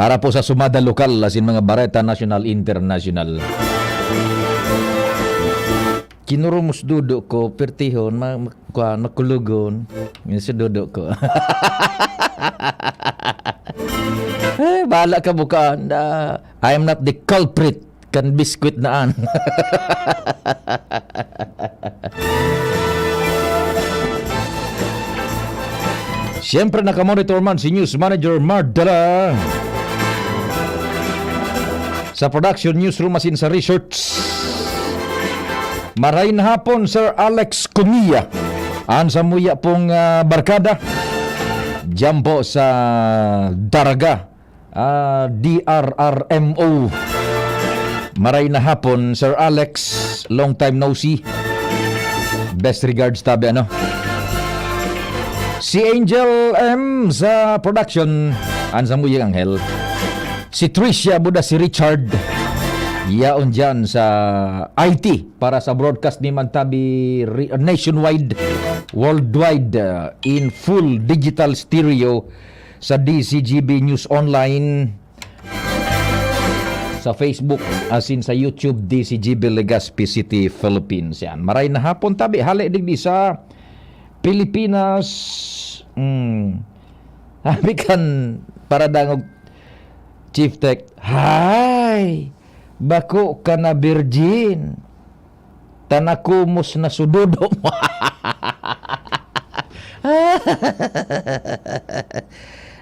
Para po sa sumada lokal, asin mga bareta national, international. Kinurumos duduk ko, pertihon, makulugon. Yung si duduk ko. Bahala ka bukaan. I am not the culprit. Kan biskuit naan. Siyempre nakamonitor man si News Manager Mardala. Sa production newsroom asin sa research. Maray na hapon Sir Alex Cunilla. Ansa muya pong barkada. Diyan po sa Daraga. DRRMO. Maray na hapon Sir Alex. Long time no see. Best regards tabi ano. Si Angel M sa production. Ansa muya Angel. Si Tricia Buda, si Richard. Yaon dyan sa IT para sa broadcast ni Mantabi nationwide, worldwide, in full digital stereo sa DCGB News Online, sa Facebook, asin sa YouTube, DCGB Legazpi City, Philippines. Yan. Maray na hapon tabi. Hali digdi sa Pilipinas. Habi kan para dangog Chief Tech. Hi! Bako ka na virgin. Tanakumos na sudodo mo.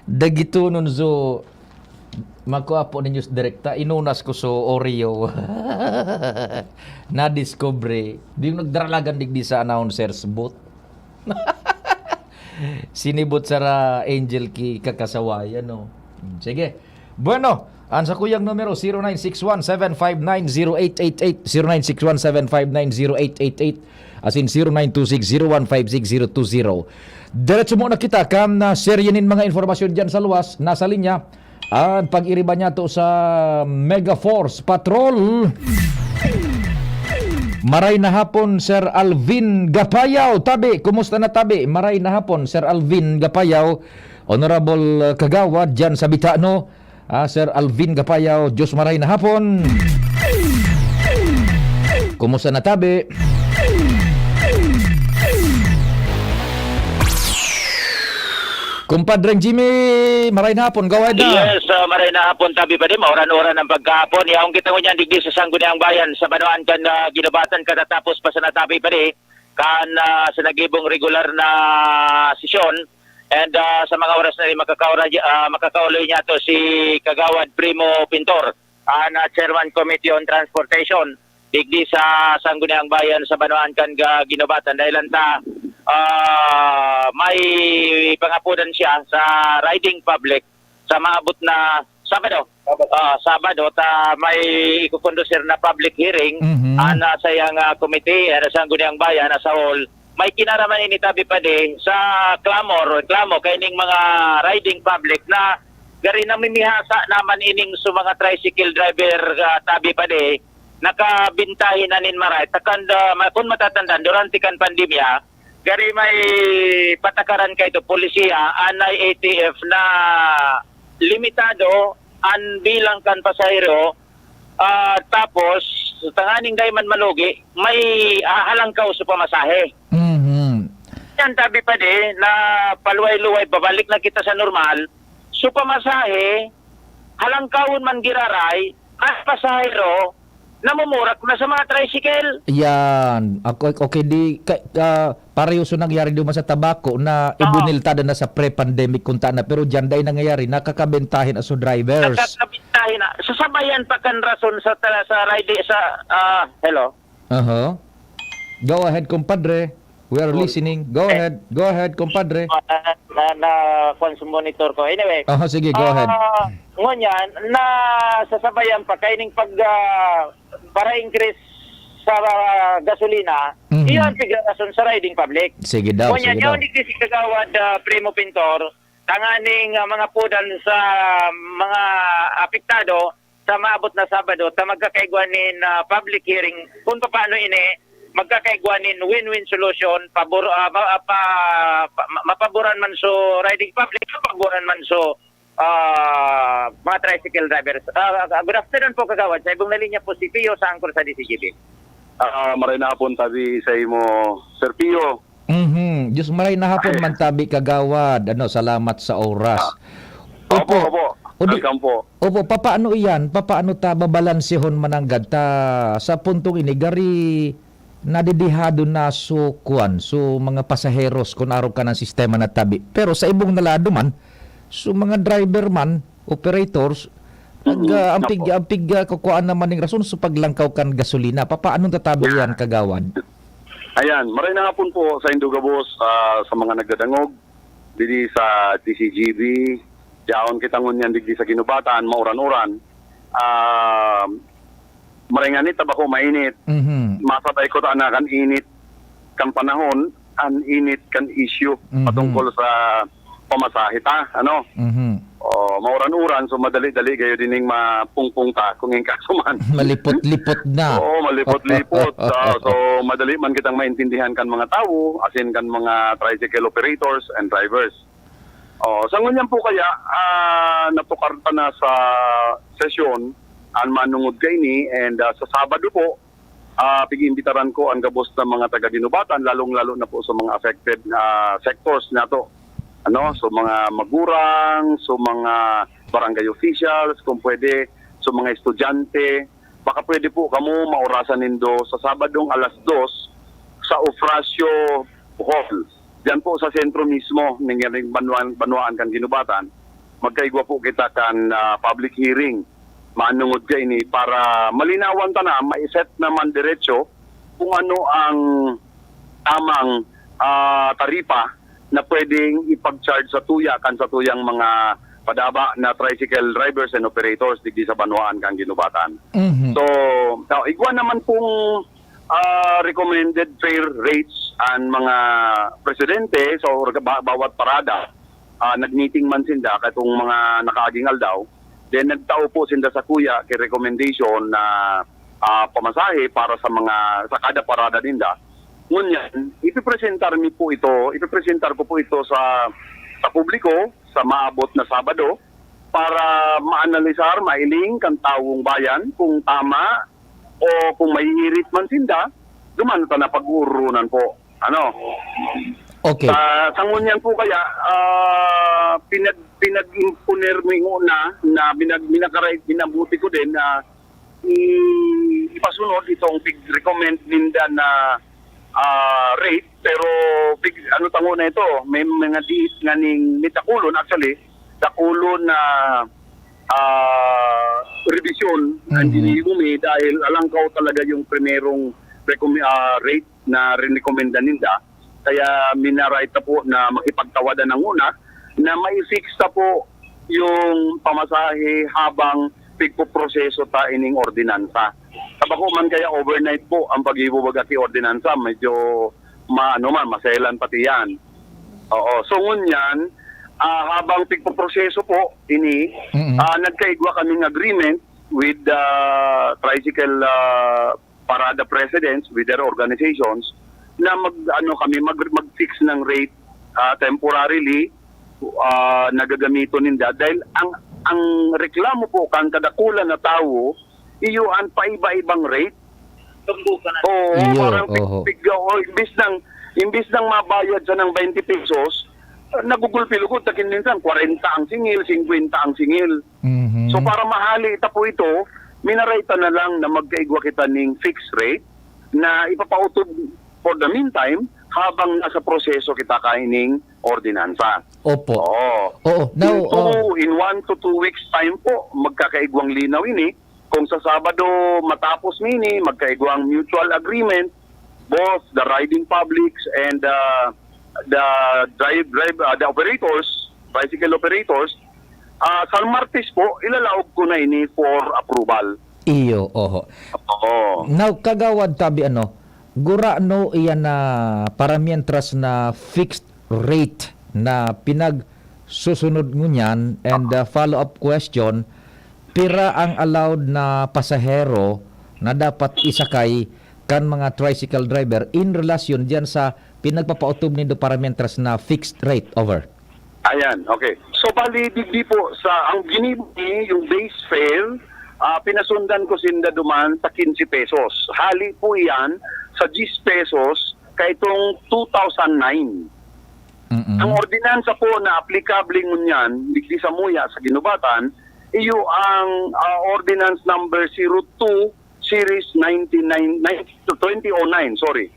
Dagito nun so makuha po ninyo direkta. Inunas ko so Oreo. Na-discovery. Di yung nagdaralagan digdi sa announcers booth. Sinibot sa Angel ki kakasawayan, no? Sige. Bueno, ansa kuyang numero 0961-759-0888, 0961-759-0888, asin 0926-0156-020. Diretso muna kita kam na seryenin mga informasyon dyan sa luwas, nasa linya. At pag-iriba niya to sa Mega Force Patrol. Maray na hapon Sir Alvin Gapayaw. Tabi, kumusta na tabi? Maray na hapon Sir Alvin Gapayaw, Honorable Kagawad dyan sa Bitano. Sir Alvin Gapayaw, Diyos maray na hapon. Kumusta na tabi? Kumpadreng Jimmy, maray na hapon, gawad na. Yes, maray na hapon tabi pa din, mauran-uran ng pagkahapon. Yaong kita ko niyan, digdi sa Sangguniang Bayan, sa Banuan kan ginabatan ka natapos pa sa natabi pa din, kan sa nagibong regular na sesyon. And sa mga oras na rin makakauloy niya to si Kagawad Primo Pintor, na Chairman Committee on Transportation, digdi sa Sangguniang Bayan sa Banuan kan ginabatan. Dahil anta may pangapunan siya sa riding public sa maabot na Sabado. Sabado may ikukondusir na public hearing na sa iyang committee na sa Sangguniang Bayan na sa hall. May kinaraman ini tabi pa din sa reklamo kaining mga riding public na gari na mimihasa naman ining sa mga tricycle driver tabi pa din nakabintahin na nin maray. Kung matatandaan, durante kan pandemya, gari may patakaran kay ito, polisiya, anay ATF na limitado ang bilang kan pasahero, tapos tanganing dayman malugi, may halangkaw sa pamasahe. Yan tabi pa din na paluway-luway, babalik na kita sa normal, sa pamasahe, halangkawon man giraray, at pasahero, namumurak na sa mga tricycle. Yan. Okay, di pareho so nangyari doon sa tabako na ibuniltada na sa pre-pandemic kunta na, pero dyan dahil nangyayari nakakabentahin aso drivers. Nakakabentahin na. Sasabayan pa kan rason sa ride sa hello. Go ahead, compadre. We are listening. Go ahead, compadre. Na monitor ko. Anyway. Sige, go ahead. Ngunyan, na sasabayan pa kaining pag para increase sa gasolina, iyon pigrason sa riding public. Sige daw, ngunyan, sige daw. Ngunyan, yun si Kagawad Primo Pintor, tanganing mga pudan sa mga apektado sa maabot na Sabado, ta magkakaigwanin public hearing kung paano ini magkakaigwanin win-win solution, mapaboran man so riding public, mapaboran man so mga mga tricycle drivers. Good afternoon po, Kagawad. Sa ibong nalinya po si Pio sa angkor sa DCGB. Maray na hapon tabi sa imo, Sir Pio. Diyos maray na hapon man tabi, Kagawad. Salamat sa oras. Opo. Welcome po. Opo, papaano iyan? Papaano ta babalansihon mananggad ta sa puntong ini gari nadidihado na so mga pasaheros kung araw ka ng sistema na tabi. Pero sa ibong nalado man, so mga driver man, operators, ampig kukuhaan naman ng rason so paglangkaw kan gasolina. Papaano tatabi yan, Kagawad? Ayan, maray na hapon po sa Indugabos, sa mga nagdadangog, didi sa DCGB, diyaon kitangon yan didi sa Ginubatan, mauran-uran. Maray nga nit, tabako mainit. Masabay ko ta na kan init kan panahon, an init kan issue patungkol sa pamasahe ta, ano? Mauran-uran, so madali-dali kayo dining mapungpung ta kung yung kasuman. Malipot-lipot na. Oo, malipot-lipot. So madali man kitang maintindihan kan mga tao, asin kan mga tricycle operators and drivers. Sa ngunyan po kaya, napukarta na sa sesyon, ang manungod kay ni, and sa Sabado po, pag-iimbitaran ko ang gabos ng mga taga-Ginubatan, lalong-lalo na po sa mga affected sectors na to. So mga magurang, so mga barangay officials, kung pwede, so mga estudyante, baka pwede po kamo maurasan nindo sa Sabadong alas 2 sa Ofracio Hall. Diyan po sa sentro mismo ng Banwaan kan Ginubatan. Magkaigwa po kita kan public hearing. Manungod kay ni para malinawan ta na, maiset naman diretso kung ano ang tamang taripa na pwedeng ipag-charge sa tuyang mga padaba na tricycle drivers and operators digdi sa Banwaan kang Ginubatan. So, igwa naman pong recommended fare rates ang mga presidente so bawat parada nag-meeting man sinda katong mga nakaaging aldaw. Then nagtao po sinda sa kuya kay recommendation na pamasahe para sa kada parada ninda. Ngunyan, ipipresentar ko po ito sa publiko sa maabot na Sabado para maanalisar, mailing kan taong bayan kung tama o kung may hirit man sinda, duman na pag-uurunan po. Okay. Sa ngunyan po kaya, pinag-imponer mo na binabuti ko din na ipasunod itong recommend ninda na rate, pero tango na ito, may mga diit nga ning nitakulon, actually, takulon na revision ang dinigumi dahil alangkaw talaga yung primerong rate na rin-recommenda ninda. Kaya minaright na po na makipagtawadan ng una na may fix na po yung pamasahe habang pigpoproseso ta ining ordinansa. Tabako man kaya overnight po ang pag-ibubag ati ordinansa, medyo maselan pati yan. So ngunyan, habang pigpoproseso po ini, nagkaigwa kaming agreement with the tricycle parada presidents, with their organizations, na mag-fix ng rate temporarily nagagamito ninda dahil ang reklamo po kan kadakulan na tao iyuan pa iba-ibang rate. Parang imbis nang mabayad sa ng 20 pesos, nagugulpilugod takin minsan 40 ang singil, 50 ang singil. So para mahali ita po ito, minarayta na lang na magkaigwa kita ning fixed rate na ipapautod for the meantime habang nasa proseso kita kaining ordinansa. Opo. Now, in 1 to 2 weeks time po, magkakaigwang linaw ini. Kung sa Sabado matapos nini, magkaigwang mutual agreement, both the riding publics and the operators, bicycle operators. Sa Martes po, ilalaog ko na ini for approval. Iyo, Now, Kagawad tabi gura no iyan na paramientras na fixed rate na pinagsusunod ngunyan and follow-up question, pira ang allowed na pasahero na dapat isakay kan mga tricycle driver in relasyon diyan sa pinagpapautob nindo paramientras na fixed rate over? Ayan, okay. So bali digdi po sa ang ginibni yung base fare, pinasundan ko sinda duman sa 15 pesos. Hali po yan sa 10 pesos kay itong 2009. Mm-mm. Ang ordinansa po na applicable ngunyan digdi sa Muya sa Ginubatan iyo ang ordinance number 02 series 2009, sorry.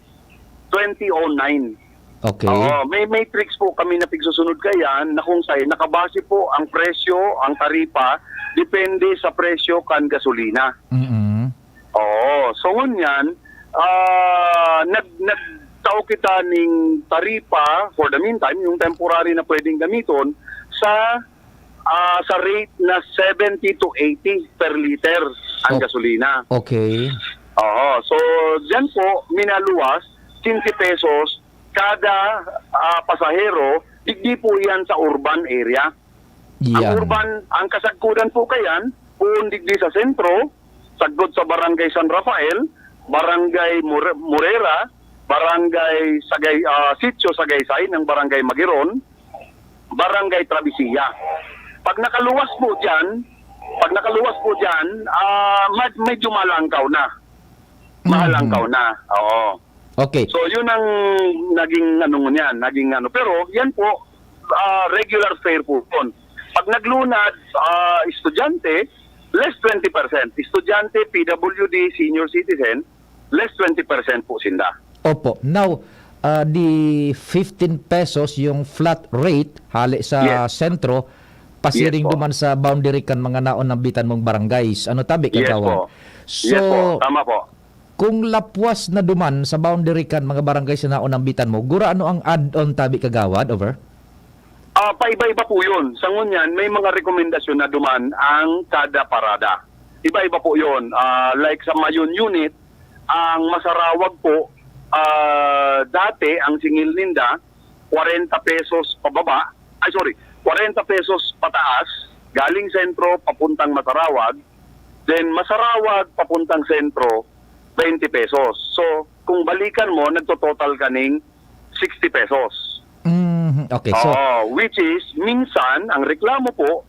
2009. Okay. Oo, may matrix po kami na pigsusunod kayan na kung saan nakabase po ang presyo, ang taripa, depende sa presyo kan gasolina. Mm-mm. Oo, so ngunyan, nagtao kita ning taripa for the meantime, yung temporary na pwedeng gamiton sa rate na 70 to 80 per liter ang Oh. gasolina. Okay. Oo, so dyan po, minaluwas, 15 pesos kada pasahero, digdi po yan sa urban area. Yan. Ang kasagkudan po kayan, kung digdi sa sentro, sagod sa Barangay San Rafael, Barangay Morera, Barangay Sitio Sagaysay ng Barangay Magiron, Barangay Travisia. Pag nakaluwas po dyan, medyo malangkaw na. Malangkaw na. Oo. Okay. So yun ang naging pero yan po regular fare po yun. Pag naglunad estudyante, less 20%. Estudyante, PWD, senior citizen, less 20% po sinda. Opo. Now, the 15 pesos yung flat rate hali sa Yes. sentro pasiring Yes po. duman sa boundary kan mga naon ng bitan mong barangays. Ano tabi Yes kagawan? po. So, Yes po, tama po. kung lapwas na duman sa boundary kan mga barangay sa naon ng bitan mo, gura ano ang add-on tabi kagawad? Over? Paiba-iba po yun. Sa ngunyan, may mga rekomendasyon na duman ang kada parada. Iba-iba po yun. Like sa Mayon unit, ang Masarawag po, dati ang singil ninda, 40 pesos pababa, 40 pesos pataas, galing sentro papuntang Masarawag, then Masarawag papuntang sentro, 20 pesos. So, kung balikan mo, nagtototal ka ng 60 pesos. Okay, so Which is, minsan, ang reklamo po,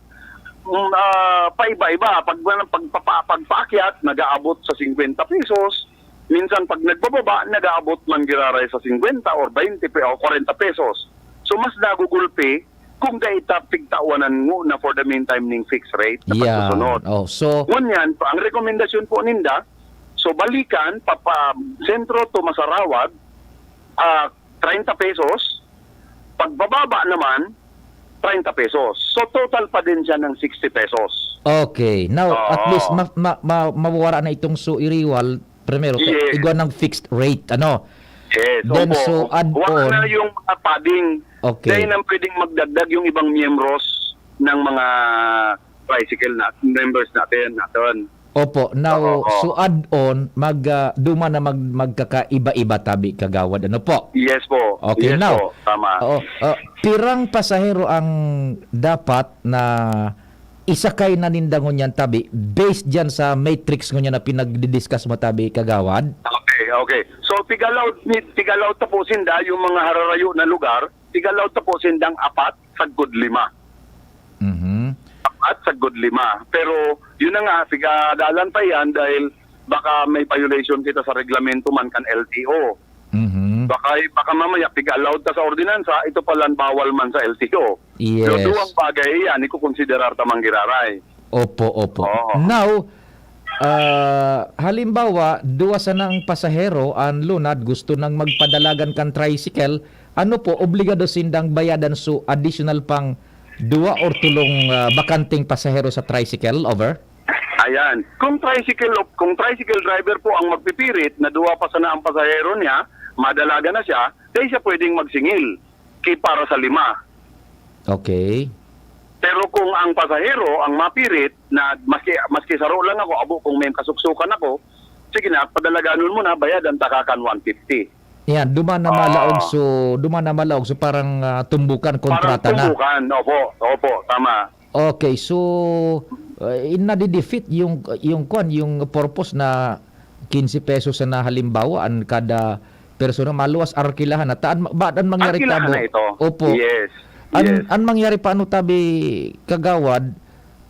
paiba-iba. Pagpaakyat, nag-aabot sa 50 pesos. Minsan, pag nagbababa, nag-aabot man giraray sa 50 or 20 o 40 pesos. So, mas nagugulpi kung daita pigtawanan mo na for the meantime ng fixed rate na yeah. pagsusunod. Oh, so Ngunyan, ang rekomendasyon po ninda, so balikan, sentro to Masarawag, 30 pesos. Pagbababa naman, 30 pesos. So total pa din siya ng 60 pesos. okay. Now, Oo. at least mawawara na itong suiriwal primero Yes. igwa ng fixed rate ano. Yes. Then, opo. so, add Wala on. na yung padding. Okay. Dahil nang pwedeng magdagdag yung ibang miyembros ng mga tricycle members natin. Opo. Now, Oo. so add-on, duma na magkakaiba-iba tabi kagawad. Ano po? Yes po. Okay, yes now. po. Tama. Oo. Pirang pasahero ang dapat na isakay na nindangon yan tabi based dyan sa matrix ngunyan na pinagdidiscuss mo tabi kagawad? Okay. So, tigalaw ta po sinda yung mga hararayo na lugar, tigalaw ta po sindang 4 sa good 5. Mhm. At sa good 5. Pero yun na nga, sigadalan pa yan dahil baka may violation kita sa reglamento man kan LTO. Mhm. Baka mamaya allowed ta sa ordinansa, ito palang bawal man sa LTO. Yes. Pero duwang bagay yan, ikukonsiderar tamang giraray. Opo. Oo. Now, halimbawa, duwa sa ng pasahero ang lunad gusto nang magpadalagan kan tricycle, ano po obligado sindang bayadan so additional pang 2 or tulong bakanting pasahero sa tricycle? Over? Ayan. Kung tricycle driver po ang magpipirit na duwa pa sana ang pasahero niya, madalaga na siya, dahil siya pwedeng magsingil para sa 5. Okay. Pero kung ang pasahero ang mapirit na maski saro lang ako, abo kung may kasuksukan ako, sige na, padalaganon mo na, bayadan takakan 150. Yan, duma na malaog so parang tumbukan kontrata Parang tumbukan, na. opo, tama. Okay, so inadidefeat yung purpose na 15 pesos na halimbawa an kada persona maluwas arkilahan na taan mangyari Arkilahan tabo. na ito. Opo. Yes. Yes. An mangyari paano tabi kagawad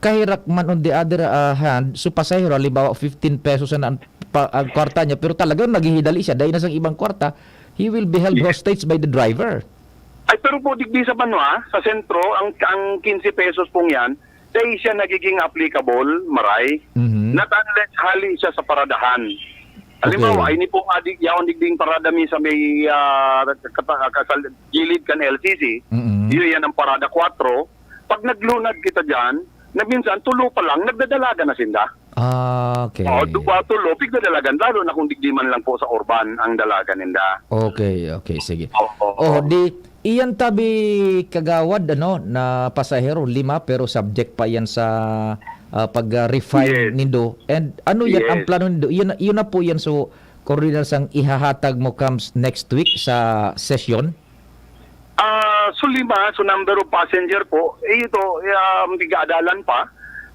kahirak man on the other hand so pasahero halimbawa 15 pesos na ang kwarta niya pero talagang naghihidali siya dahil nasa ibang kwarta, he will be held hostage by the driver. Ay, pero po, digdi sa Banwa, sa sentro, ang 15 pesos pong yan, dahil siya nagiging applicable, maray, Mhm. not unless hali siya sa paradahan. Halimbawa, ini pong adik yaon digding parada mi sa may gilid kan LCC, Mhm. yun yan ang parada 4. Pag naglunad kita dyan, na minsan tulo pa lang, nagdadalaga na sinda. Okay. O, tulo, pigdadalagan, lalo na kung digdi man lang po sa urban ang dalaga ninda. Okay, sige. Oo. Di iyan tabi kagawad ano na pasahero 5 pero subject pa yan sa pag-refine Yes. nindo. And ano yan ang Yes. plano nindo? Yun na po yan so coordinator sang ihahatag mo comes next week sa session. So 5, so number of passenger po, ito, bigaadalan pa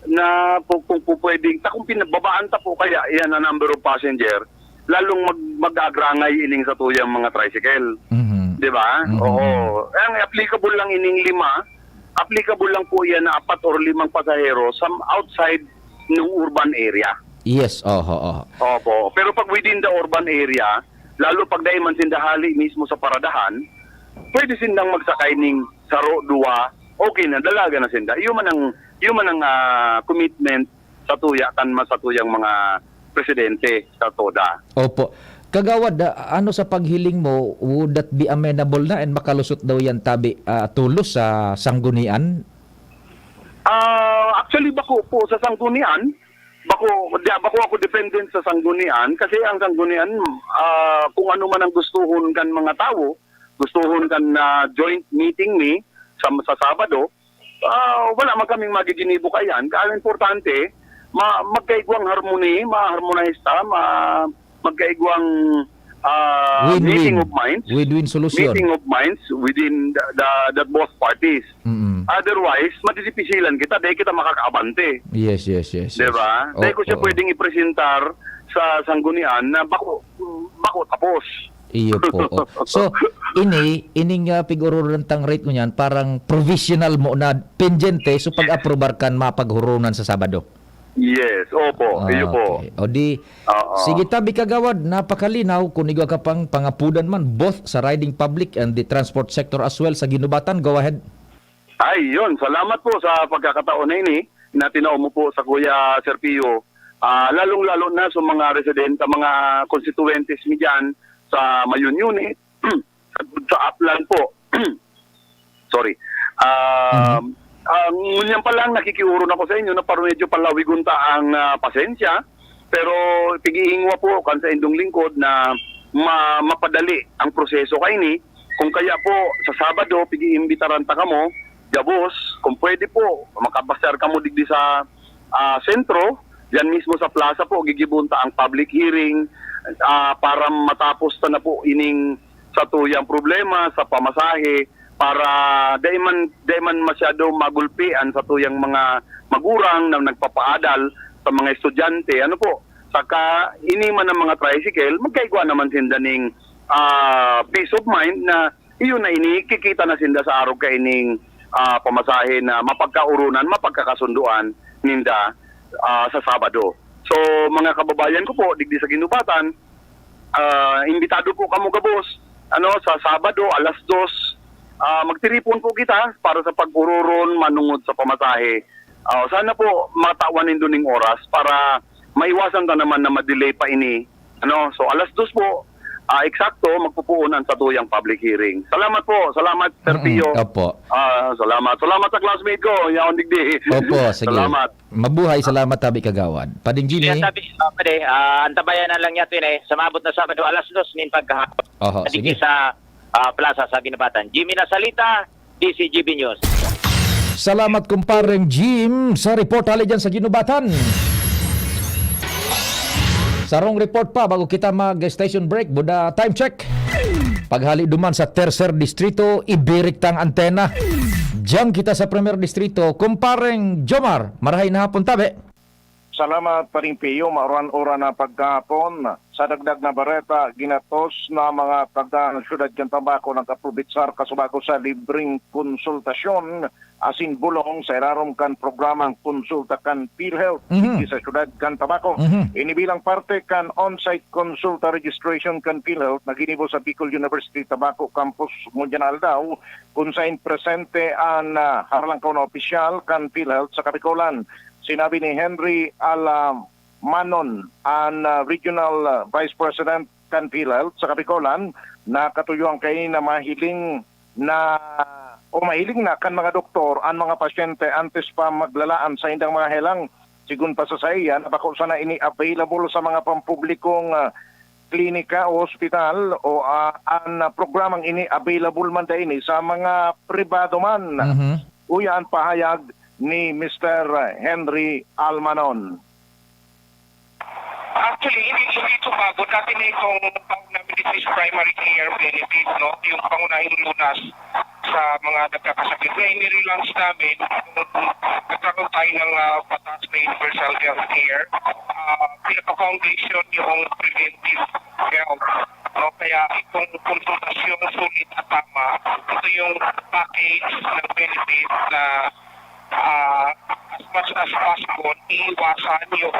na kung pwedeng, kung pinababaan ta po kaya, yan ang number of passenger, lalong mag-agrangay ining sa tuyang mga tricycle. Mhm. Di ba? Mhm. Oo. Ang applicable lang ining 5, applicable lang po yan na 4 or 5 pasahero sa outside ng urban area. Yes, oho. Opo. Pero pag within the urban area, lalo pag dahil man sindahali mismo sa paradahan, pwede sindang magsakay ning saro, 2, okay na, dalaga na sinda. Yun man ang commitment sa tuyang mga presidente sa TODA. Opo. Kagawad, ano sa paghiling mo, would that be amenable na and makalusot daw yan tabi tulos sa sanggunian? Actually, bako po sa sanggunian, bako ako dependent sa sanggunian kasi ang sanggunian, kung ano man ang gustuhon kan mga tao, gustuhon kan joint meeting ni sa Sabado, wala man kaming magiginibo kayan. Kaya importante, magkaigwang harmony, ma-harmonize ta, magkaigwang meeting of minds. Win-win solution. Meeting of minds within the both parties. Mm-mm. Otherwise, matitipisilan kita, dahil kita makakaabante. Yes. Diba? Dahil ko siya pwedeng ipresentar sa sanggunian na bako tapos. Iyo po. So, ining pig-ururantang rate ko niyan, parang provisional mo na pendiente so pag-aprobar kan mapaghurunan sa Sabado. Yes, opo, iyo po. Okay. O di, Oo. sige tabi kagawad, napakalinaw kung igo ka pang pangapudan man both sa riding public and the transport sector as well sa ginubatan. Go ahead. Ay, yun. Salamat po sa pagkakataon na ini na tinao mo po sa Kuya Serpio. Lalong-lalo na sa mga residente, mga constituentes mi dyan sa Mayon Unit, sa Upland po. Sorry. Ngunyan pa lang, nakikiuro na ko sa inyo na parang medyo palawigunta ang pasensya. Pero pigihingwa po kan sa indong lingkod na mapadali ang proseso kay ni. Kung kaya po sa Sabado, pigiimbitaran ta kamo, gabos, kung pwede po, makabasar kamo digdi sa sentro, yan mismo sa plaza po, gigibunta ang public hearing para matapos ta na po ining sa tuyang problema, sa pamasahe, para daiman masyado magulpian sa tuyang mga magurang na nagpapaadal sa mga estudyante. Ano po, saka ini man ang mga tricycle, magkaigwa naman sinda ning peace of mind na iyon na ini, kikita na sinda sa araw ka ining pamasahe na mapagkaurunan, mapagkakasunduan ninda sa Sabado. So mga kababayan ko po, digdi sa ginubatan, imbitado po kamo gabos, sa Sabado, 2:00, magtiripon po kita para sa pagpururon manungod sa pamasahe. Sana po matawanin doon ng oras para maiwasan ta naman na ma-delay pa ini. So 2:00 po, eksakto magpupuunan sa tuyang public hearing. Salamat po, salamat Sir Pio. Opo. Salamat sa classmate ko, yaon digdi. Opo, sige. Salamat. Mabuhay, salamat tabi kagawad. Pading Jimmy. Yan sabi, antabayan na lang niya ito sa mabot na Sabado, 2:00 min pagkahapon. Oho, sige. Sa plaza sa Ginabatan. Jimmy Nasalita, DCGB News. Salamat kumpareng Jim sa report hali dyan sa Ginubatan. Sarong report pa bago kita mag-station break. Buda time check. Paghali duman sa Tercer Distrito, ibirik tang antena. Diyan kita sa Premier Distrito. Kumpareng Jomar, marahay na hapon tabi. Salamat pa rin Pio, mauran-ura na pagkahapon. Sa dagdag na bareta, ginatos na mga taga Syudad Cantabaco nag-aprobitsar kasubago sa libreng konsultasyon asin bulong sa ilarom kan programang konsulta kan PhilHealth sa Syudad Cantabaco. Inibilang parte kan on-site konsulta registration kan PhilHealth na ginibo sa Bicol University Tabaco Campus Mundial daw kung saan presente ang harlangkaw na opisyal kan PhilHealth sa Kabicolan. Sinabi ni Henry Almanon, ang Regional Vice President kan PhilHealth sa Kabicolan, na katuyuan kay na mahiling na kan mga doktor ang mga pasyente antes pa maglalaan sa indang mga helang. Sigun pa sa iyan, bako sana ini available sa mga pampublikong klinika o hospital o ang programang ini available man da ini sa mga pribado man. Uyan pahayag ni Mr. Henry Almanon. Actually, hindi ito bago. Dati na itong tawag namin dito is primary care benefit, no? Yung pangunahing lunas sa mga nagkakasakit. Na inirelaunch namin, nagkaroon tayo ng batas na universal health care. Pinaka-foundation yung preventive health. No? Kaya itong konsultasyon sulit at tama, ito yung package ng benefit na as much as possible, iiwasan yung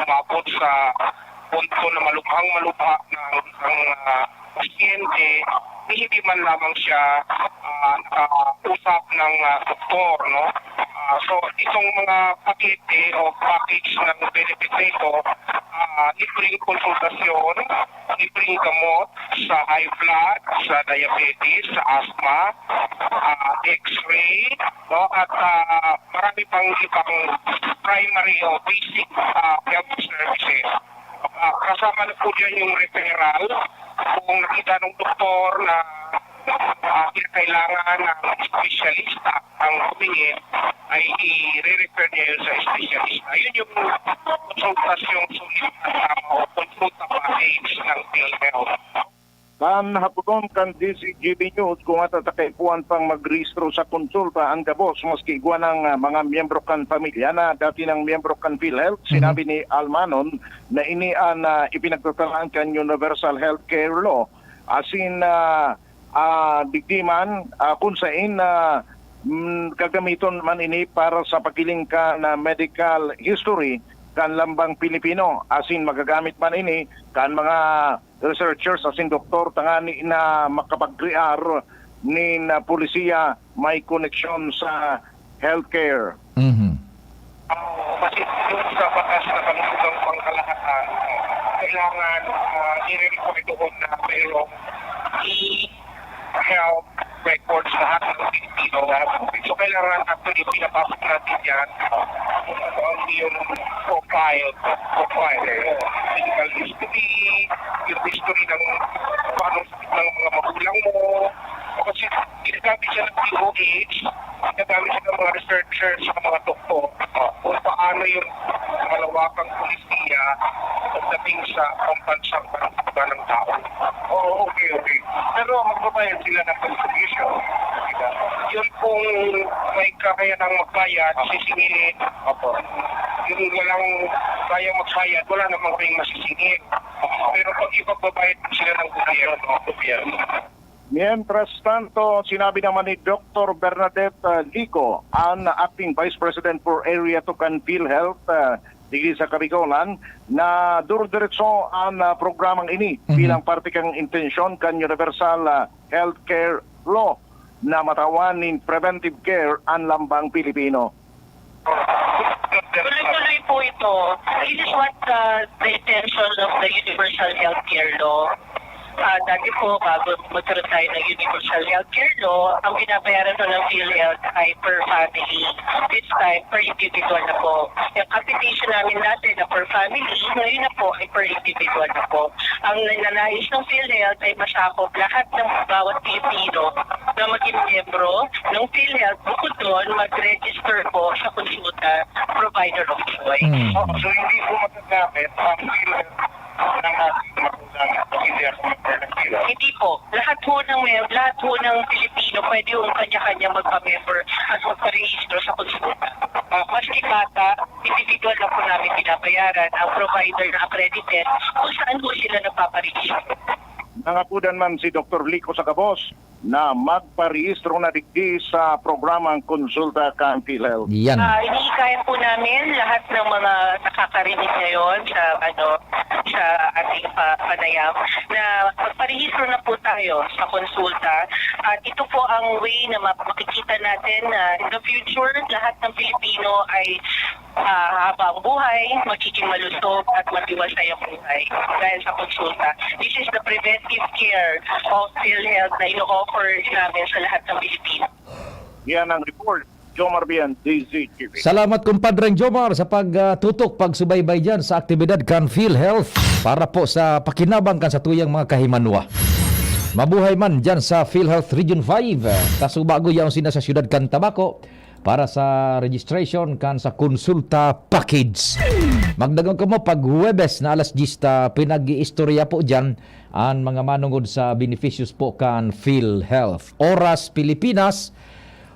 umabot sa punto na malubhang-malubha ng pasyente, hindi man lamang siya nakausap ng doktor, no? So, itong mga pakete o package ng benefit na ito, libreng konsultasyon, libreng gamot sa high blood, sa diabetes, sa asthma, x-ray, no? At marami pang ibang primary o basic health services. Kasama na po dyan yung referral kung nakita ng doktor na kinakailangan ng espesyalista ang tumingin, ay i-refer niya yun sa espesyalista. Yun yung konsultasyong sulit at tama o konsulta package ng PhilHealth. Kan haputon kan DCGB News kung atatakaikuan pang magrehistro sa konsulta ang gabos maski iguan ng mga miyembro kan pamilya na dati ng miyembro kan PhilHealth. Sinabi ni Almanon na ini ang ipinagtatalaan kan Universal Healthcare Law asin digdiman kung saan gagamiton man ini para sa pagiling ka na medical history kan lambang Pilipino asin magagamit man ini kan mga researchers asin doktor tangani na makapag-rear ni na polisiya may koneksyon sa healthcare. Kasi doon sa batas na pangutang pangkalahatan, kailangan i-record doon na mayroong e-health records lahat ng Pilipino. So kailangan actually pinapasok natin yan kung ano ang yung profile, medical history, yung history ng paano ng mga magulang mo. Kasi ginagamit siya ng POH, ginagamit siya ng mga researchers sa mga doktor kung paano yung malawakang polisiya pagdating sa pambansang panagpunta ng tao. Okay. Pero magbabayad sila ng contribution. Diba? Yun kung may kakayanang magbayad, sisingilin. Yung walang kayang magbayad, wala namang kayong masisingil. Pero pag ipagbabayad sila ng gobyerno. Mientras tanto, sinabi naman ni Dr. Bernadette Lico, ang acting Vice President for Area 2 kan PhilHealth dito sa Kabicolan, na duro-diretso ang programang ini bilang parte kang intensyon kan Universal Healthcare Law na matawan ng preventive care ang lambang Pilipino. Tuloy-tuloy po ito. This is what the intention of the Universal Healthcare Law. Dati po, bago magkaroon tayo ng Universal Healthcare Law, ang binabayaran po ng PhilHealth ay per family. This time, per individual na po. Yung capitation namin dati na per family, ngayon na po ay per individual na po. Ang nananais ng PhilHealth ay masakop lahat ng bawat Pilipino na maging miyembro ng PhilHealth. Bukod doon, mag-register po sa konsulta provider of choice. So hindi po magagamit ang PhilHealth ng ating magulang at hindi ako mag-PhilHealth. Hindi po. Lahat po ng Pilipino pwede yung kanya-kanya magpa-member at magpa-register sa konsulta. Maski bata, individual individual na po namin binabayaran ang provider na accredited kung saan po sila nagpaparehistro. Nangapudan man si Dr. Lico Sagabos na magparehistro na digdi sa programang Konsulta ka PhilHealth. Yan. Iniikayan po namin lahat ng mga nakakarinig ngayon sa ating panayam na magparehistro na po tayo sa konsulta. At ito po ang way na makikita natin na in the future, lahat ng Pilipino ay habang buhay, magiging malusog at matiwasay ang buhay dahil sa konsulta. This is the preventive care of PhilHealth na ino-offer namin sa lahat ng Pilipino. Yan ang report. Jomar Bian, DZTV. Salamat kumpadreng Jomar sa pagtutok, pagsubaybay dyan sa aktibidad kan PhilHealth para po sa pakinabang kan sa tuyang mga kahimanwa. Mabuhay man dyan sa PhilHealth Region 5. Kasubago yaon sina sa siyudad kan Tabaco para sa registration kan sa konsulta package. Magdagang ko mo pag Huwebes na alas 10 pinag-iistorya po dyan ang mga manungod sa beneficios po kan PhilHealth. Oras Pilipinas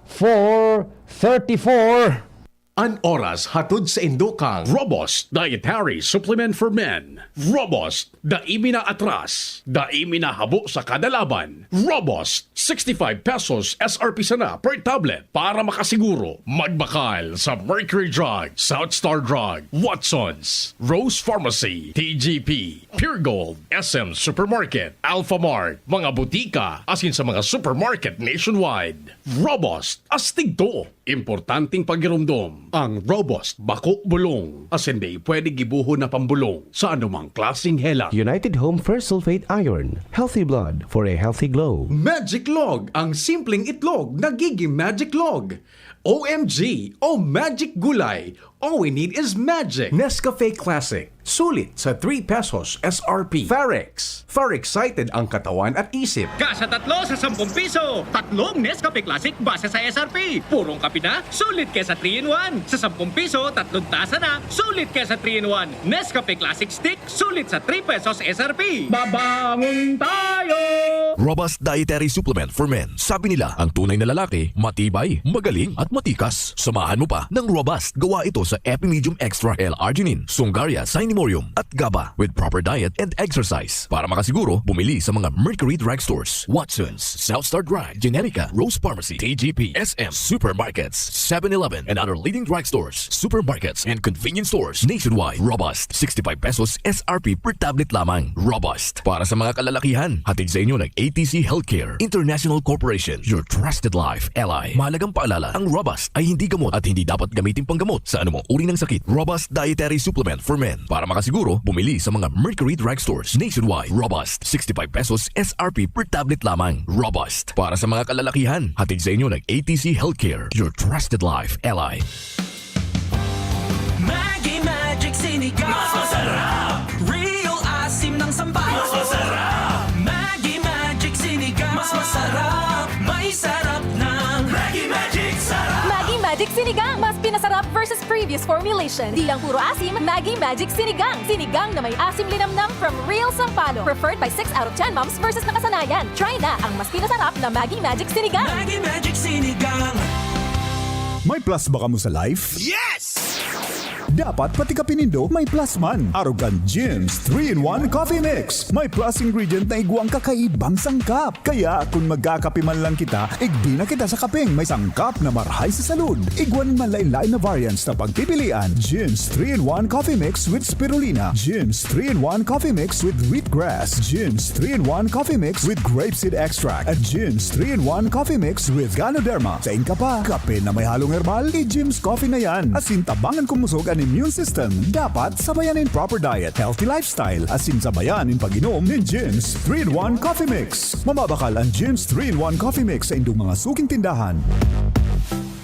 4:34. An oras hatod sa Indokang Robust Dietary Supplement for Men. Robust, daimi na atras, daimi na habo sa kada laban. Robust, 65 pesos SRP sana per tablet para makasiguro. Magbakal sa Mercury Drug, South Star Drug, Watsons, Rose Pharmacy, TGP, Pure Gold, SM Supermarket, Alpha Mart, mga butika, asin sa mga supermarket nationwide. Robust, astig to. Importanteng pagirumdom ang Robust Bako Bulong. Asin di pwede gibuho na pambulong sa anumang klaseng hela. United Home First Sulfate Iron. Healthy blood for a healthy glow. Magic Log, ang simpleng itlog nagiging Magic Log. OMG o Magic Gulay, all we need is magic. Nescafe Classic, sulit sa 3 pesos SRP. Farex, excited ang katawan at isip. Kasa tatlo sa 10 piso. Tatlong Nescafe Classic base sa SRP. Purong kape na, sulit kesa 3-in-1. Sa 10 piso, 3 tasa na, sulit kesa 3-in-1. Nescafe Classic Stick, sulit sa 3 pesos SRP. Babangon tayo! Robust Dietary Supplement for Men. Sabi nila, ang tunay na lalaki, matibay, magaling at matikas. Samahan mo pa ng Robust. Gawa ito sa Epimedium Extra L-Arginine, Sungaria Sinemorium at GABA with proper diet and exercise. Para makasiguro, bumili sa mga Mercury Drugstores, Watsons, South Star Drug, Generica, Rose Pharmacy, TGP, SM, Supermarkets, 7-Eleven, and other leading drugstores, supermarkets, and convenience stores nationwide. Robust, 65 pesos SRP per tablet lamang. Robust. Para sa mga kalalakihan, hatid sa inyo ng ATC Healthcare International Corporation, your trusted life ally. Mahalagang paalala, ang Robust ay hindi gamot at hindi dapat gamitin panggamot sa anumang uri ng sakit. Robust Dietary Supplement for Men. Para makasiguro, bumili sa mga Mercury Drugstores nationwide. Robust, 65 pesos SRP per tablet lamang. Robust. Para sa mga kalalakihan, hatid sa inyo ng ATC Healthcare, your trusted life ally. Maggie Magic Sinigang, mas masarap. Real asim ng sambal, mas masarap. Maggie Magic Sinigang, mas masarap. May sarap ng Maggie Magic Sarap. Maggie Magic Sinigang, mas pinasarap versus previous formulation. Di lang puro asim, Maggie Magic Sinigang. Sinigang na may asim linamnam from Real Sampalo. Preferred by 6 out of 10 moms versus nakasanayan. Try na ang mas pinasarap na Maggie Magic Sinigang. Maggie Magic Sinigang. May plus ba ka mo sa life? Yes! Dapat pati ka pinindo may plus man. Arrogant Gyms 3-in-1 Coffee Mix. May plus ingredient na iguang kakaibang sangkap. Kaya kung magkakape man lang kita, igdi na kita sa kapeng may sangkap na marhay sa salud. Iguan man lain-lain na variants na pagpipilian. Gyms 3-in-1 Coffee Mix with Spirulina. Gyms 3-in-1 Coffee Mix with Wheatgrass. Gyms 3-in-1 Coffee Mix with Grapeseed Extract. At Gyms 3-in-1 Coffee Mix with Ganoderma. Sa inka pa, kape na may halong herbal, i-Gyms Coffee na yan. Asin tabangan kumusog ang immune system. Dapat sabayanin proper diet, healthy lifestyle, asin sabayanin pag-inom ng Gyms 3-in-1 Coffee Mix. Mamabakal ang Gyms 3-in-1 Coffee Mix sa indong mga suking tindahan.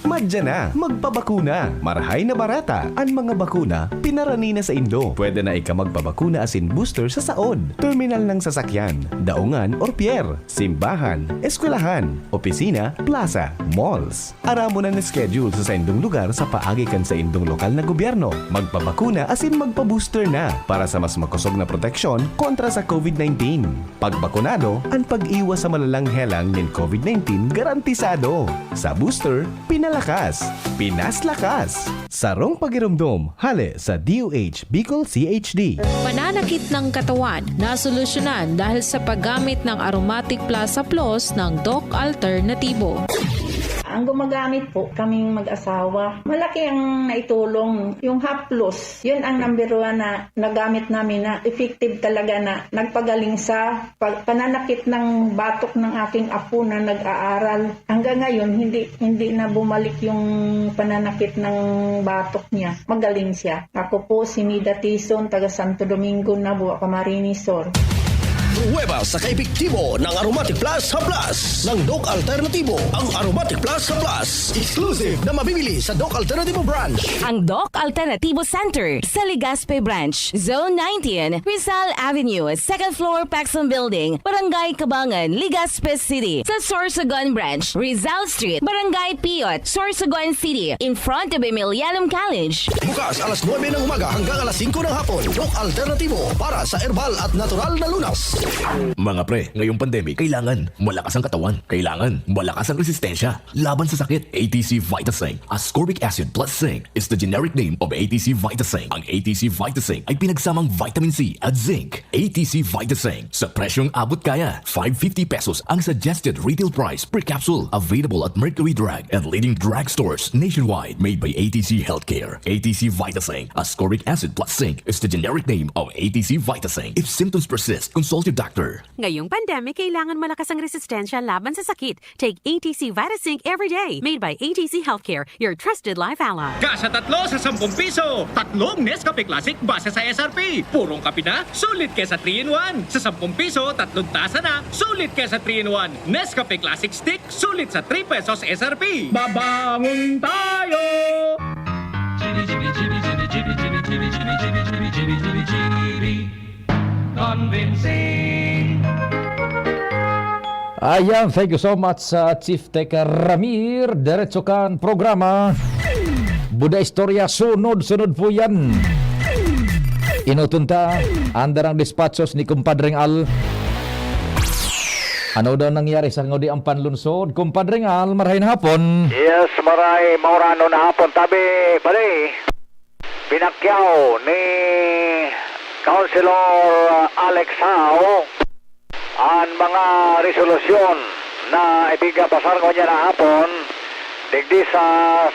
Madya na, magpabakuna. Marahay na barata. Ang mga bakuna, pinarani na sa Indo. Pwede na ika magpabakuna asin booster sa saod, terminal ng sasakyan, daungan or pier, simbahan, eskwelahan, opisina, plaza, malls. Aramo na schedule sa indong lugar sa paagikan sa indong lokal na gobyerno. Magpabakuna asin magpabooster na para sa mas makusog na proteksyon kontra sa COVID-19. Pagbakunado, ang pag-iwas sa malalang helang ng COVID-19 garantisado. Sa booster, pinalaki lakas, Pinas Lakas. Sarong pagirumdom, hali sa DOH Bicol CHD. Pananakit ng katawan na solusyonan dahil sa paggamit ng Aromatic Plus Plus ng Doc Alternatibo. Ang gumagamit po kaming mag-asawa, malaki ang naitulong. Yung Haplos, yun ang number 1 na nagamit namin na effective talaga na nagpagaling sa pananakit ng batok ng aking apo na nag-aaral. Hanggang ngayon, hindi na bumalik yung pananakit ng batok niya. Magaling siya. Ako po si Nida Tison, taga Santo Domingo, Nabua, Camarines Sur. Pruweba sa kaepektibo ng Aromatic Plus Plus ng Doc Alternatibo. Ang Aromatic Plus Plus, exclusive na mabibili sa Doc Alternatibo branch. Ang Doc Alternatibo Center sa Legazpi Branch, Zone 19, Rizal Avenue, 2nd floor, Paxson Building, Barangay Cabangan, Legazpi City. Sa Sorsogon Branch, Rizal Street, Barangay Piot, Sorsogon City, in front of Emilianum College. Bukas alas 9 ng umaga hanggang alas 5 ng hapon. Doc Alternatibo para sa herbal at natural na lunas. Mga pre, ngayong pandemic, kailangan malakas ang katawan. Kailangan malakas ang resistensya laban sa sakit. ATC Vitasync, ascorbic acid plus zinc is the generic name of ATC Vitasync. Ang ATC Vitasync ay pinagsamang vitamin C at zinc. ATC Vitasync, sa presyong abot kaya, 550 pesos ang suggested retail price per capsule. Available at Mercury Drug and leading drugstores nationwide. Made by ATC Healthcare. ATC Vitasync, ascorbic acid plus zinc is the generic name of ATC Vitasync. If symptoms persist, consult your doctor. Ngayong pandemic, kailangan malakas ang resistensya laban sa sakit. Take ATC Vitasync every day. Made by ATC Healthcare, your trusted life ally. Kasa tatlo sa 10 piso. Tatlong Nescafe Classic base sa SRP. Purong kape na, sulit kesa 3-in-1. Sa 10 piso, 3 tasa na, sulit kesa 3-in-1. Nescafe Classic Stick, sulit sa 3 pesos SRP. Babangon tayo! Convincing. Ayan, thank you so much sa Chief Teka Ramir. Diretso kan programa. Buda Istorya, sunod-sunod po yan. Inutunta, andarang dispatchos ni Kumpadring Al. Ano daw nangyari sa ngodi ang panlunsod? Kumpadring Al, marahin hapon. Yes, maray, maurano na hapon. Tabi, bali, pinakyaw ni Councilor Alex Hao ang mga resolusyon na ibigabasar ko niya na hapon digdi sa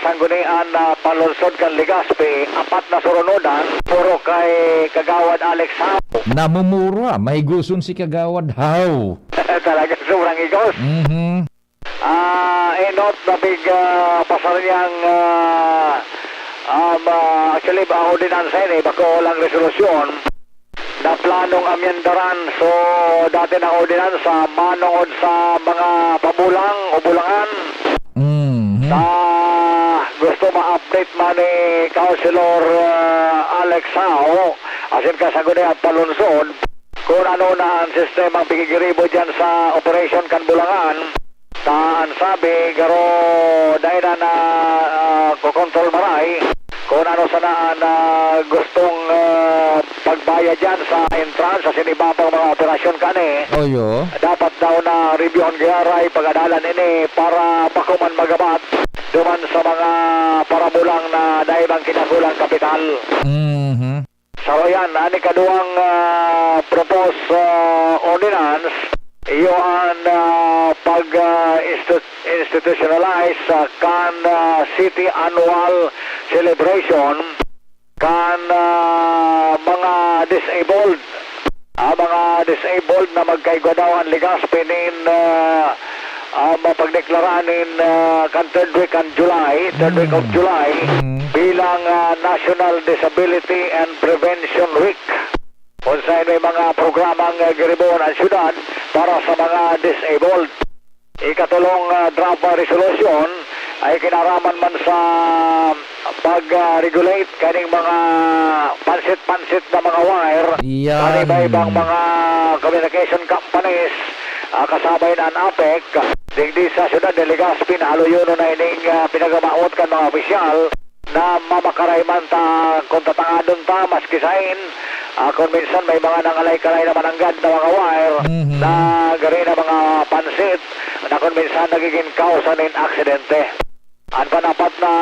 sanggunian na palunsod kan Legazpi, 4 na surunodan, puro kay Kagawad Alex Hao. Namumura, may gusun si Kagawad Hao. Talaga sobrang igos. Inot na big pasar niyang actually ba ordinansa ini, bako lang resolusyon na planong amyendaran. So dati ng ordinansa manungod sa mga pabulang o bulangan na gusto ma-update man ni Councilor Alex Hao asin kasagunin at palunsod kung ano na ang sistema pigigiribo dyan sa operation kan bulangan. Taan sabi garo dahil na kukontrol maray kung ano sana na gustong pagbayad dyan sa entrance sa sinibabang mga operasyon kani. Oyo. Dapat daw na review ang giyaray pag-adalan ini para pakuman magabat duman sa mga parabulang na daibang kinakulang kapital. So yan, ani kaduang proposed ordinance, iyon pag-institutionalize kan city annual celebration kan mga disabled. Mga disabled na magkaigwa daw ang Legazpi nin mapagdeklaranin kan third week of July bilang National Disability and Prevention Week. Kung saan may mga programang giribon ang syudad para sa mga disabled. Ikatulong draft resolution ay kinaraman man sa pag-regulate kaning mga pansit-pansit na mga wire. Iba-ibang mga communication companies kasabay na ang APEC. Digdi sa syudad de Legazpi na haluyono na ining pinagamaot kan mga opisyal na mamakarayman ta kung tatangadon ta maskisain. Kung minsan may mga nangalay-kalay na mananggad na mga wire na gari na mga pansit na kung minsan nagiging kausa ng aksidente. ang panapat na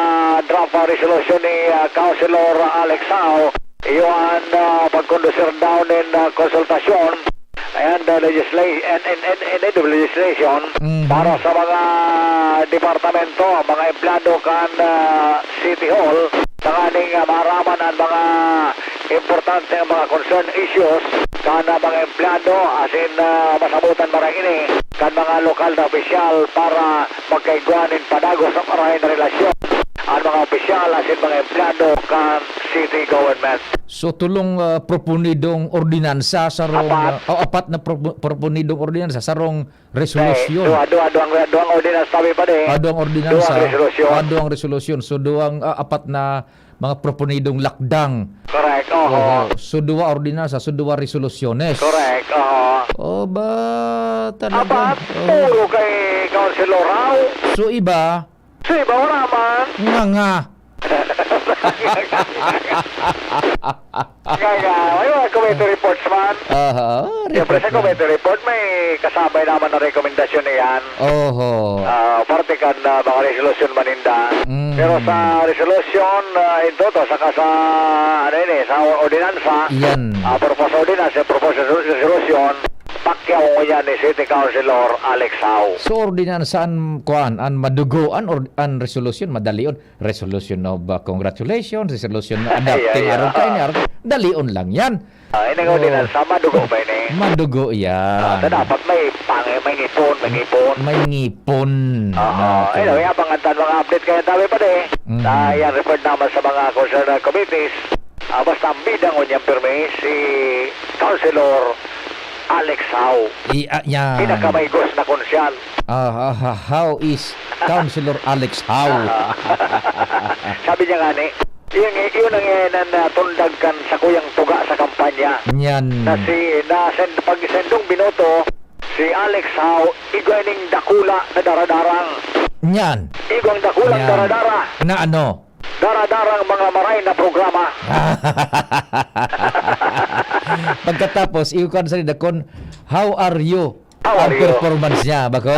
draft resolution ni Councilor Alex Sao, iyon pagkondusir down in konsultasyon and legislation para sa mga departamento, mga empleyado kan City Hall, sa kaning maraman ang mga importante mga concern issues kan mga empleyado asin masabutan marang ini kan mga lokal na opisyal para magkaigwanin padagos ang marahin na relasyon ang mga opisyal asin mga empleyado kan city government. So tulong proponidong ordinansa sa rong apat na proponidong ordinansa sa rong resolusyon. Duang ordinansa tabi pa de. Duang ordinansa. Duang resolusyon. So duang apat na mga proponidong lakdang. Correct. So dua ordinansa, so dua resoluciones. Correct. Ba talaga. Apat puro kay Councilor Rao. So iba wala man. Nga. May mga committee reports man. Siyempre sa committee report may kasabay naman na rekomendasyon niyan. Parte kan mga resolution maninda. Pero sa resolution ito to saka sa sa ordinansa. Proposed resolution pakyaw mo yan ni City Councilor Alex Sao. So ordinansaan kuan an madugoan or an resolution madalion. Resolution of congratulations, resolution of adapting aron dalion lang yan. Ini nga ordinansa madugo ba ini? Madugo yan. Dapat may ngipon. May ngipon. Anyway, abangan mga update kayo tabi pa de. Yan referred naman sa mga concerned committees. Basta ang bidang unyang pirmi si Councilor Alex Sao. Pinakamaygos na konsyal. How is Councilor Alex How? Sabi niya nga ni, yun ang tundagkan sa kuyang tuga sa kampanya. Yan. Pag sendong binoto, si Alex How, igwaning dakula na daradarang. Yan. Igwang dakulang daradara. Na ano? Daradarang mga maray na programa. Pagkatapos, iukan sa nidakon, how are you? Ang performance niya, bako?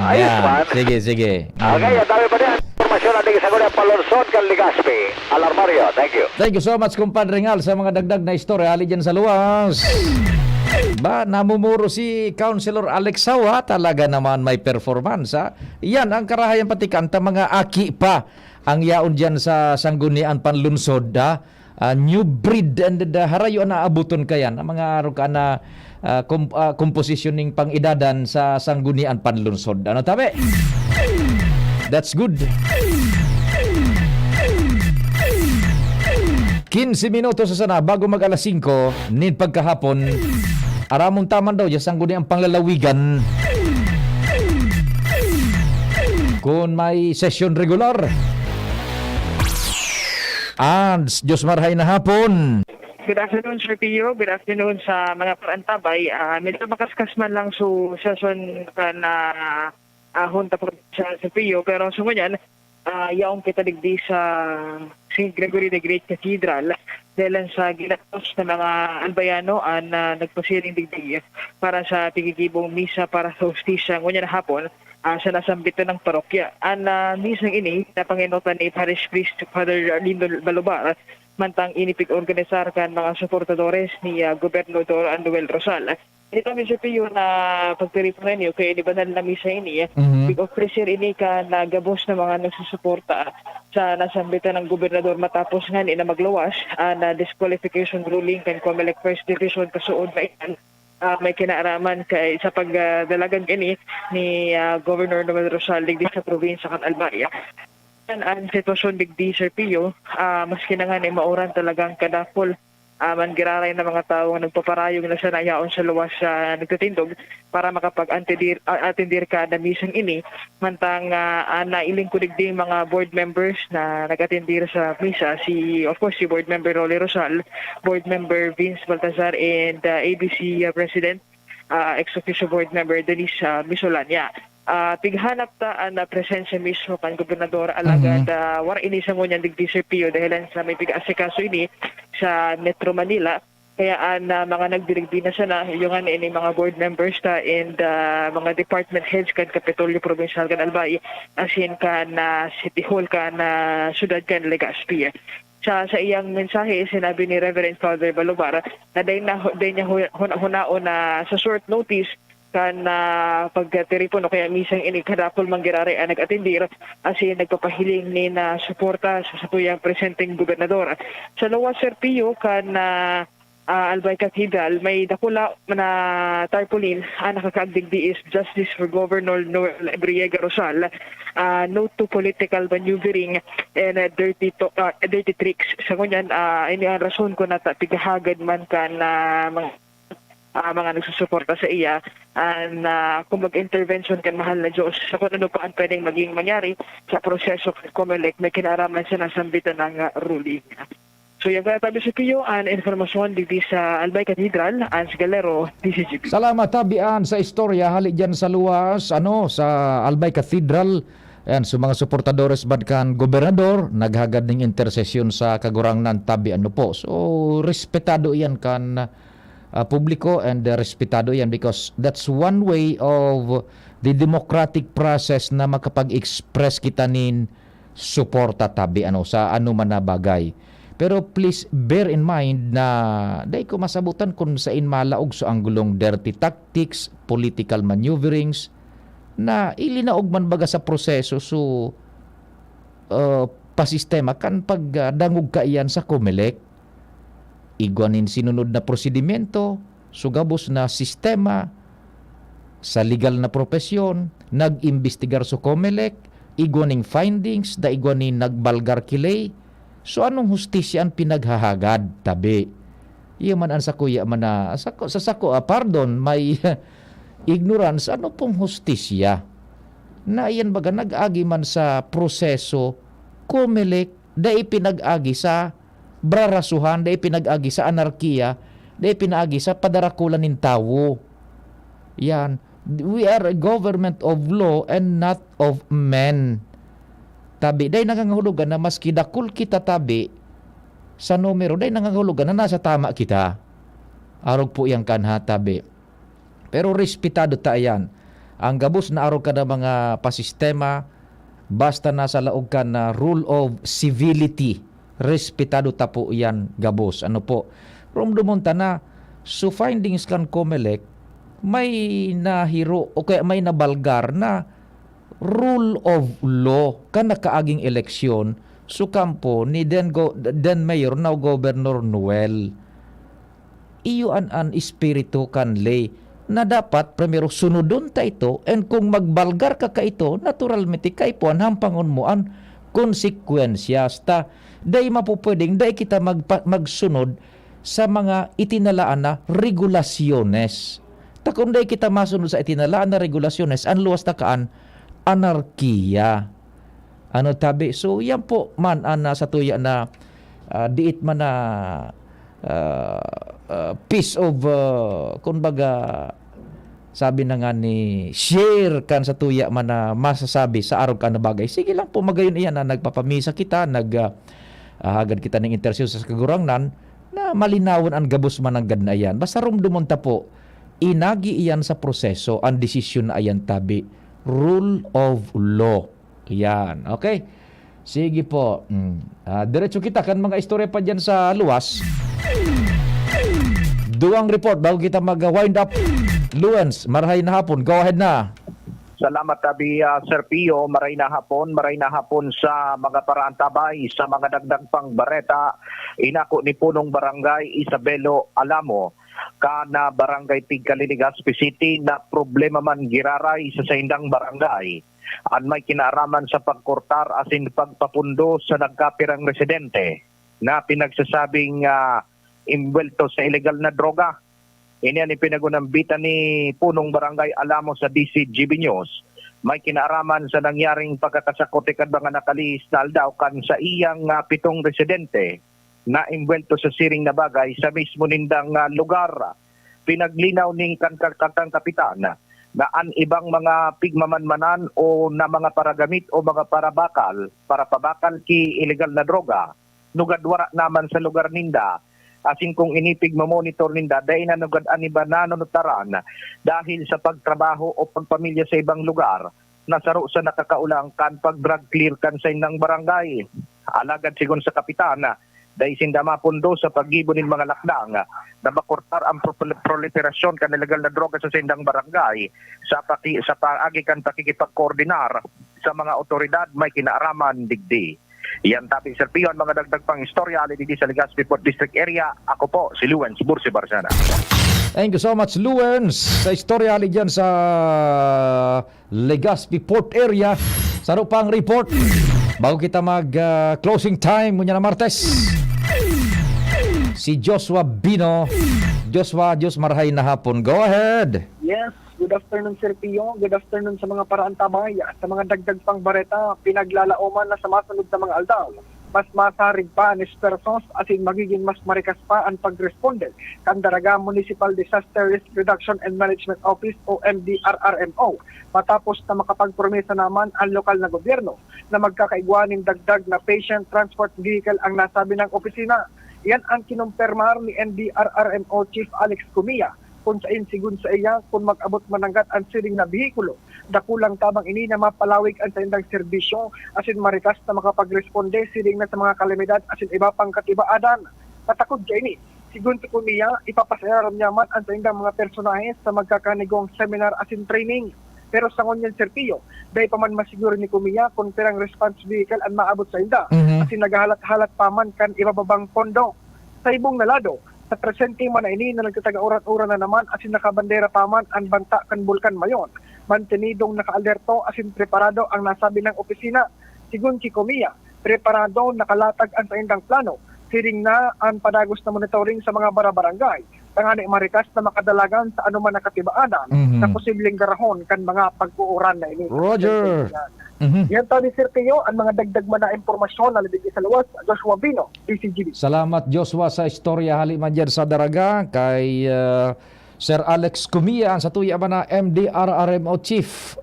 Ayos man. Sige. Okay, dami pa din. Informasyon natin sa Gulia Palonsod, Legazpi. Alarmario, thank you. Thank you so much, kumpadre Ngal, sa mga dagdag na istorya. Ali dyan sa luwas. Namumuro si Councilor Alex Sawa, talaga naman may performance. Yan ang karahayan patikan, mga aki pa ang yaon dyan sa Sanggunian Panlunsod. New breed and harayo na abuton kayan ang mga ruka na compositioning pang idadan sa Sanggunian Panlunsod. Ano tabi? That's good. 15 minutos sa sana bago mag alas 5 nid pagkahapon aramong taman daw dyan Sanggunian Panglalawigan kung may session regular. And Diyos marhay na hapon. Good afternoon, Sir Pio. Good afternoon sa mga parantabay. Medyo makaskas man lang sa session na Junta Provincial, Sir Pio. Pero sumunyan, yaong kita digdi sa St. Gregory the Great Cathedral dahil sa ginatos na mga albayano na nagpasiring digdi para sa tigigibong misa para sa hostisya ngunyan na hapon sa nasambito ng parokya. Ang misang ini na Panginoon ni Parish Priest Father Lindo Balubar mantang inipig organisar kan mga suportadores ni Gobernador Anuel Rosal. Ito mi siya na pagtiripan niyo kay inibanal na misa ini. Big officer ini ka nagabos na mga nagsusuporta sa nasambitan ng gobernador matapos nga ni na maglawas na disqualification ruling kan Comelec First Division kasuod na iyan. May kinaaraman kay sa pagdalagan ini ni Governor Noel Rosal digdi sa probinsya kan Albaria. Ang sitwasyon digdi Sir Pio, maski na nga ni mauran talagang kadapol mangiraray na mga tao nagpaparayong na sa nayaon sa luwas nagtutindog para makapag-attendir ka na misang ini mantang nailing ko digdi mga board members na nag-attendir sa misa si board member Rolly Rosal, board member Vince Baltazar and ABC President ex-officio board member Denise Misolanya. Tighanap ta na presensya mismo kan gobernador alagad war ini sa ngunyan digdi Sir Pio dahil sa may pig-asikaso ini sa Metro Manila Kaya mga nagdirigdi na sana yung ini mga board members ta and mga department heads kan Kapitolyo Provincial kan Albay asin kan City Hall kan syudad kan Legazpi. Sa iyang mensahe sinabi ni Reverend Father Balobar na day niya hunaon na sa short notice kan pagtelefon o kaya misang ini kadapol manggirari ang nag-atendir asin nagpapahiling ni na suporta sa tuyang presenting gobernador. Sa Lawas Sir Pio kan Albay Cathedral, may dakula na tarpaulin nakakaagdigdi is Justice for Governor Noel Briega Rosal, no to political maneuvering and dirty tricks. Sa kunyan, ini ang rason ko na pigahagad man kan mga nagsusuporta sa iya kung mag-intervention kan mahal na Diyos sa kung ano pa ang pwedeng maging mangyari sa proseso ng COMELEC may kinaraman siya na sambitan ng ruling. So yung kaya tabi sa Pio, ang informasyon dito sa Albay Cathedral, Ans Galero, DCGP. Salamat tabian sa istorya hali dyan sa luwas sa Albay Cathedral. Ayan, sa mga suportadores bad kan gobernador naghagad ng intersesyon sa kagurangnan tabi po. So respetado yan kan publiko and respetado yan because that's one way of the democratic process na makapag-express kita nin suporta tabi sa man na bagay. Pero please bear in mind na dahil ko masabutan kung saan malaog sa anggulong dirty tactics, political maneuverings, na ilinaog man baga sa proseso so pasistema kan pagdangog ka iyan sa COMELEC, igwanin sinunod na prosedimento, sugabos na sistema, sa legal na propesyon, nag-imbestigar sa COMELEC, igwaning findings, da igwanin nagbalgar kilay. So anong hustisya ang pinaghahagad tabi? Iya man ang sa kuya man na pardon, may ignorance, ano pong hustisya? Na iyan baga nag-agi man sa proseso, COMELEC, da ipinag-agi sa brarasuhan, da ipinag-agi sa anarkiya, da ipinag-agi sa padarakulan ng tao. Yan. We are a government of law and not of men. Tabi, day nangangahulugan na maski dakul kita tabi sa numero, day nangangahulugan na nasa tama kita. Arog po yang kanha tabi. Pero respetado ta yan. Ang gabos na arog ka na mga pasistema, basta nasa laog ka na rule of civility. Respetado ta po yan gabos. From dumunta na, so findings kan COMELEC, may nahiro o kaya may nabalgar na rule of law kan nakaaging eleksyon so kampo ni then Mayor now Governor Noel. Iyo an espiritu kan lay na dapat primero sunodon ta ito and kung magbalgar ka ito naturalmente kay po ang hampangon mo ang konsekwensya ta day mapupwedeng day kita magsunod sa mga itinalaan na regulasyones. Ta kung day kita masunod sa itinalaan na regulasyones ang luwas ta kaan anarkiya. Tabi? So, yan po man sa tuya na diit man na piece of, kumbaga, sabi na nga ni, share kan sa tuya man na masasabi sa araw ka na bagay. Sige lang po, magayon iyan na nagpapamisa kita, hagad kita ng intersesyon sa kagurangnan, na malinawan ang gabos man ang gadna yan. Basta rumdumunta po, inagi iyan sa proseso, ang desisyon na ayan tabi. Rule of law. Yan. Okay? Sige po. Diretso kita kan mga istorya pa dyan sa luwas. Duwang report bago kita mag-wind up. Luens, marahay na hapon. Go ahead na. Salamat tabi Sir Pio, maray na hapon sa mga paraantabay, sa mga dagdag pang bareta, inako ni punong barangay Isabelo Alamo, kana barangay Tigkalinigas City na problema man giraray sa saindang barangay. An may kinaaraman sa pagkortar asin pagpapundo sa nagkapirang residente na pinagsasabing imwelto sa illegal na droga. Ini ang ipinagunambitan ni punong barangay Alamo sa DCGB News. May kinaaraman sa nangyaring pagkakasakot kad mga nakalis na aldaw kan sa iyang 7 residente na imbwelto sa siring na bagay sa mismo nindang lugar. Pinaglinaw ning kantang kapitan na an ibang mga pigmamanmanan o na mga paragamit o mga para pabakal ki illegal na droga nugadwara naman sa lugar ninda Asin kung inipig mamonitor ninda, dahil nanugad-an iba nanunutaran dahil sa pagtrabaho o pagpamilya sa ibang lugar, nasaro sa nakakaulang kan pag-drug clear kan sa inang barangay. Alagad sigon sa kapitan, dahil sindama pundo sa paggibo ng mga lakdang na makortar ang proliferasyon kan illegal na droga sa sindang barangay sa paagi kan pakikipagkoordinar sa mga otoridad may kinaaraman digdi. Yan taping serpiyon mga dagdag pang istorya dito sa Legazpi Port District area. Ako po si Luens Bursi Barsana. Thank you so much, Luens, sa istorya ali dyan sa Legazpi Port area. Saro pang report bago kita mag-closing time muna na Martes. Si Joshua Bino. Joshua, Diyos marahay na hapon. Go ahead. Yes, good afternoon Sir Pio. Good afternoon sa mga paraantabay. Sa mga dagdag pang bareta, pinaglalauman na sa masunod sa mga aldaw. Mas masarig pa ni persons asin magiging mas marikas pa ang pagresponde kan Daraga Municipal Disaster Risk Reduction and Management Office o MDRRMO matapos na makapagpromesa naman ang lokal na gobyerno na magkakaigwa ng dagdag na patient transport vehicle ang nasabi ng opisina. Yan ang kinumpirmar ni MDRRMO Chief Alex Cumia kung sa insigun sa iya kung mag-abot mananggat ang siring na bihikulo. Dakulang tabang ini na mapalawig ang sa indang serbisyo asin marikas na makapagresponde siring na sa mga kalamidad asin iba pang katibaadan. Patakod dyan ini, sigun si Cumia, ipapasayaram niyaman ang sa indang mga personahe sa magkakanigong seminar asin training. Pero sa ngunyan Serpio, dahil pa man masiguro ni Cumia kung pirang response vehicle ang maabot sa inda asin naghahalat-halat pa man kan ibababang pondo. Sa ibong nalado, sa presente man na ini na nagtatag-urat-urat na naman asin nakabandera pa man ang banta kan Bulkan Mayon. Mantenidong naka-alerto asin preparado ang nasabi ng opisina. Sigun si Cumia, preparado nakalatag ang sa indang plano. Siring na ang padagos na monitoring sa mga barabarangay. Tangani marikas na makadalagan sa anuman nakatibaanan na posibleng garahon kan mga pag-uuran na ini. Roger. Yan tani Sir Pio, ang mga dagdag man na impormasyon na libigay sa luwas, Joshua Bino, PCGB. Salamat Joshua sa istorya haliman dyan sa Daraga kay Sir Alex Cumia ang sa tuya ba na MDRRMO Chief.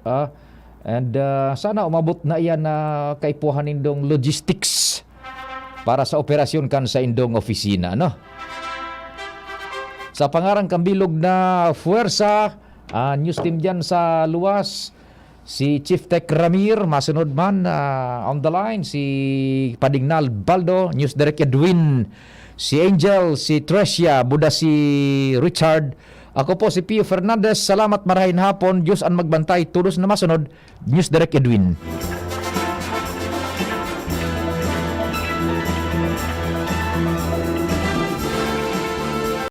And sana umabot na iyan na kaipuhan indong logistics para sa operasyon kan sa indong opisina, no? Sa pangarang kambilog na fuerza, news team dyan sa luwas, si Chief Tech Ramir, masunod man on the line, si Padignal Baldo, News Direct Edwin, si Angel, si Trecia, Buda si Richard, ako po si Pio Fernandez, salamat marahin hapon, Diyos ang magbantay, tulos na masunod, News Direct Edwin.